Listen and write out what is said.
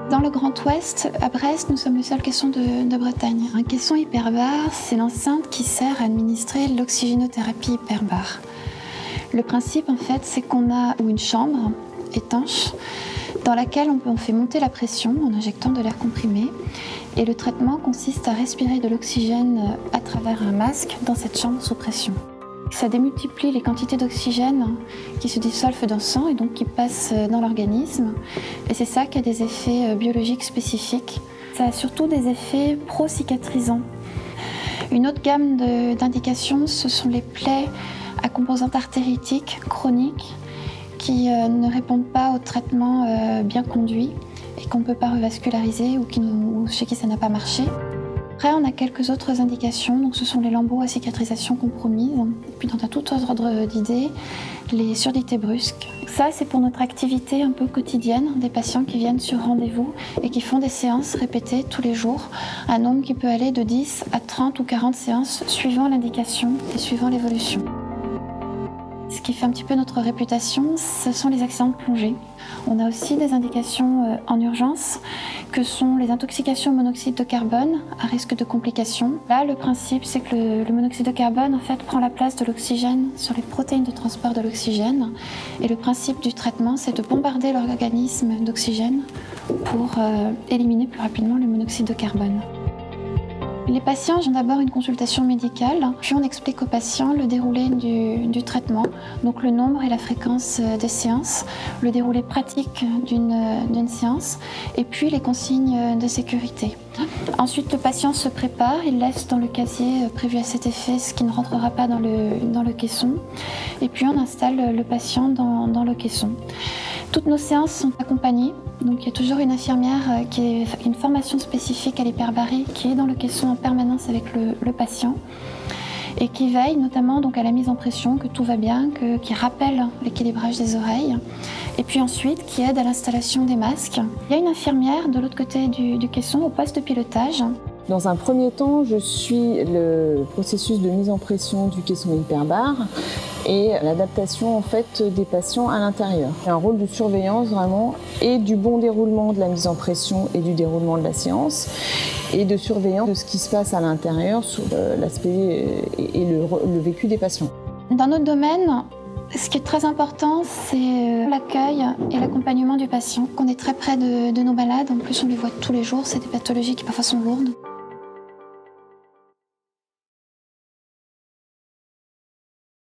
Dans le Grand Ouest, à Brest, nous sommes le seul caisson de Bretagne. Un caisson hyperbare, c'est l'enceinte qui sert à administrer l'oxygénothérapie hyperbare. Le principe, en fait, c'est qu'on a une chambre étanche dans laquelle on fait monter la pression en injectant de l'air comprimé. Et le traitement consiste à respirer de l'oxygène à travers un masque dans cette chambre sous pression. Ça démultiplie les quantités d'oxygène qui se dissolvent dans le sang et donc qui passent dans l'organisme. Et c'est ça qui a des effets biologiques spécifiques. Ça a surtout des effets pro-cicatrisants. Une autre gamme d'indications, ce sont les plaies à composante artéritique chronique qui ne répondent pas au traitement bien conduit et qu'on ne peut pas revasculariser ou chez qui ça n'a pas marché. Après, on a quelques autres indications, donc ce sont les lambeaux à cicatrisation compromise, et puis dans un tout autre ordre d'idées, les surdités brusques. Ça, c'est pour notre activité un peu quotidienne, des patients qui viennent sur rendez-vous et qui font des séances répétées tous les jours, un nombre qui peut aller de 10 à 30 ou 40 séances suivant l'indication et suivant l'évolution. Ce qui fait un petit peu notre réputation, ce sont les accidents de plongée. On a aussi des indications en urgence, que sont les intoxications au monoxyde de carbone à risque de complications. Là, le principe, c'est que le monoxyde de carbone en fait, prend la place de l'oxygène sur les protéines de transport de l'oxygène. Et le principe du traitement, c'est de bombarder l'organisme d'oxygène pour éliminer plus rapidement le monoxyde de carbone. Les patients ont d'abord une consultation médicale, puis on explique aux patients le déroulé du traitement, donc le nombre et la fréquence des séances, le déroulé pratique d'une séance, et puis les consignes de sécurité. Ensuite, le patient se prépare, il laisse dans le casier prévu à cet effet ce qui ne rentrera pas dans le caisson, et puis on installe le patient dans le caisson. Toutes nos séances sont accompagnées, donc il y a toujours une infirmière qui a une formation spécifique à l'hyperbarie qui est dans le caisson en permanence avec le patient et qui veille notamment donc à la mise en pression, que tout va bien, qui rappelle l'équilibrage des oreilles et puis ensuite qui aide à l'installation des masques. Il y a une infirmière de l'autre côté du caisson au poste de pilotage. Dans un premier temps, je suis le processus de mise en pression du caisson hyperbare et l'adaptation en fait des patients à l'intérieur. Il y a un rôle de surveillance vraiment et du bon déroulement de la mise en pression et du déroulement de la séance et de surveillance de ce qui se passe à l'intérieur sur l'aspect et le vécu des patients. Dans notre domaine, ce qui est très important, c'est l'accueil et l'accompagnement du patient. On est très près de nos malades, en plus on les voit tous les jours, c'est des pathologies qui parfois sont lourdes.